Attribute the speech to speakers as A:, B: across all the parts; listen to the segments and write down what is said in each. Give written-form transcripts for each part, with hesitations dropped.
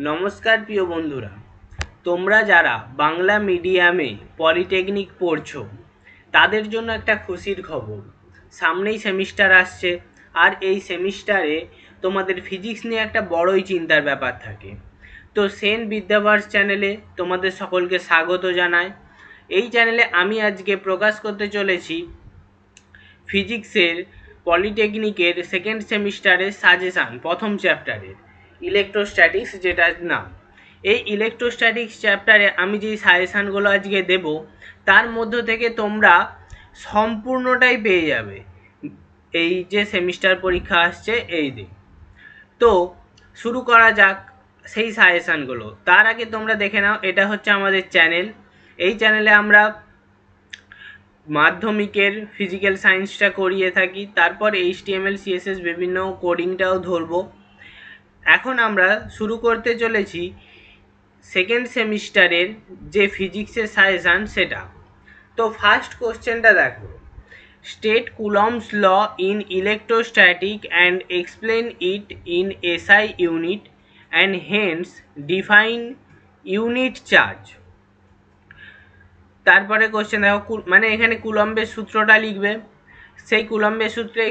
A: নমস্কার প্রিয় বন্ধুরা, তোমরা যারা বাংলা মিডিয়ামে পলিটেকনিক পড়ছো তাদের জন্য একটা খুশির খবর। সামনেই সেমিস্টার আসছে, আর এই সেমিস্টারে তোমাদের ফিজিক্স নিয়ে একটা বড়ই চিন্তার ব্যাপার থাকে। তো সেন বিদ্যাভার্স চ্যানেলে তোমাদের সকলকে স্বাগত জানাই। এই চ্যানেলে আমি আজকে প্রকাশ করতে চলেছি ফিজিক্সের পলিটেকনিকের সেকেন্ড সেমিস্টারের সাজেশান প্রথম চ্যাপ্টারের ইলেকট্রোস্ট্যাটিক্স, যেটার নাম। এই ইলেকট্রোস্ট্যাটিক্স চ্যাপ্টারে আমি যেই সাজেশানগুলো আজকে দেব তার মধ্য থেকে তোমরা সম্পূর্ণটাই পেয়ে যাবে এই যে সেমিস্টার পরীক্ষা আসছে এই দিন। তো শুরু করা যাক সেই সাজেশানগুলো। তার আগে তোমরা দেখে নাও, এটা হচ্ছে আমাদের চ্যানেল। এই চ্যানেলে আমরা মাধ্যমিকের ফিজিক্যাল সায়েন্সটা করিয়ে থাকি, তারপর HTML CSS বিভিন্ন কোডিংটাও ধরবো। এখন আমরা শুরু করতে চলেছি সেকেন্ড সেমিস্টারের যে ফিজিক্সের সাজেশান সেটা। তো ফার্স্ট কোশ্চেনটা দেখো, state Coulomb's law in electrostatic and explain it in SI unit and hence define unit charge. তারপরে কোশ্চেন দেখো, মানে এখানে কুলম্বের সূত্রটা লিখবে, সেই কুলম্বের সূত্রে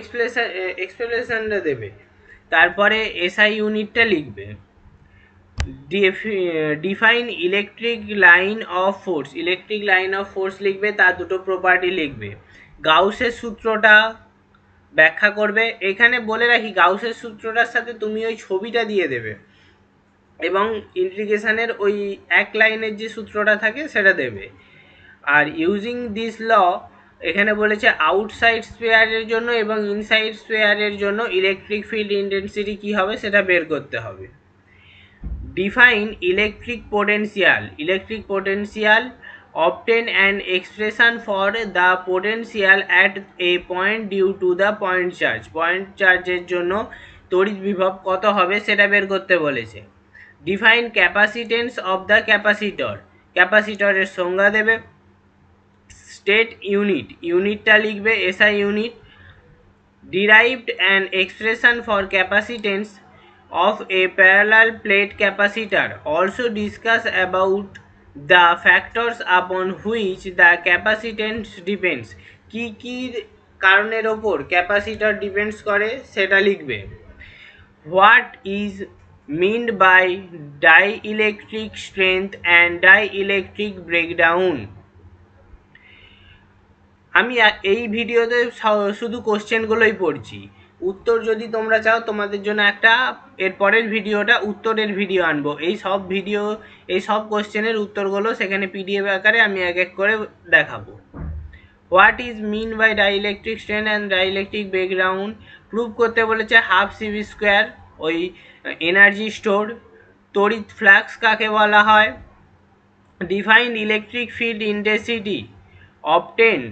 A: এক্সপ্লেনেশনটা দেবে, তারপরে SI ইউনিটটা লিখবে, define electric line of force, electric line of force লিখবে, তার দুটো প্রপার্টি লিখবে, গাউসের সূত্রটা ব্যাখ্যা করবে। এখানে বলে রাখি, গাউসের সূত্রটার সাথে তুমি ওই ছবিটা দিয়ে দেবে এবং ইন্টিগ্রেশনের ওই এক লাইনের যে সূত্রটা থাকে সেটা দেবে। আর ইউজিং দিস ল, এখানে বলেছে আউটসাইড স্পেয়ারের জন্য এবং ইনসাইড স্পেয়ারের জন্য ইলেকট্রিক ফিল্ড ইন্টেন্সিটি কী হবে সেটা বের করতে হবে। Define electric potential, electric potential obtain an expression for the potential at a point due to the point charge, point চার্জের জন্য তড়িৎ বিভব কত হবে সেটা বের করতে বলেছে। Define capacitance of the capacitor, ক্যাপাসিটরের সংজ্ঞা দেবে। স্টেট ইউনিট, ইউনিটটা লিখবে SI unit. Derived an expression for capacitance of a parallel plate capacitor, also discuss about the factors upon which the capacitance depends, কি কি কারণের ওপর ক্যাপাসিটর ডিপেন্ডস করে সেটা লিখবে। What is meant by dielectric strength and dielectric breakdown. আমি এই ভিডিওতে শুধু কোশ্চেনগুলোই পড়ছি, উত্তর যদি তোমরা চাও তোমাদের জন্য একটা এর পরের ভিডিওটা উত্তরের ভিডিও আনবো। এই সব কোশ্চেনের উত্তরগুলো সেখানে PDF আকারে আমি এক এক করে দেখাবো। What is mean by dielectric strength and dielectric breakdown, prove করতে বলেছে হাফ CV², ওই এনার্জি স্টোর। তড়িৎ ফ্লাক্স কাকে বলা হয়। Define electric field intensity, obtain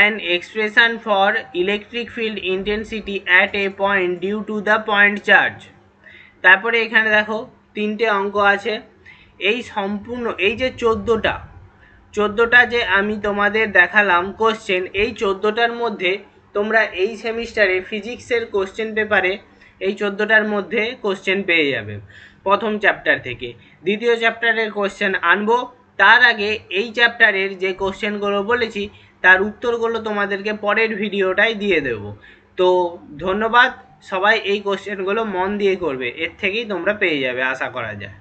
A: an expression for electric field intensity at a point due to the point charge। তারপরে এখানে দেখো তিনটে অঙ্ক আছে। এই সম্পূর্ণ এই যে 14টা যে আমি তোমাদের দেখালাম কোশ্চেন, এই 14টার মধ্যে তোমরা এই সেমিস্টারে ফিজিক্সের কোশ্চেন পেপারে এই 14টার মধ্যে কোশ্চেন পেয়ে যাবে প্রথম চ্যাপ্টার থেকে। দ্বিতীয় চ্যাপ্টারের কোশ্চেন আনবো, তার আগে এই চ্যাপ্টারের যে কোশ্চেনগুলো বলেছি তার উত্তরগুলো তোমাদেরকে পরের ভিডিওটাই দিয়ে দেব। তো ধন্যবাদ, সবাই এই কোশ্চেনগুলো মন দিয়ে করবে, এর থেকেই তোমরা পেয়ে যাবে আশা করা যায়।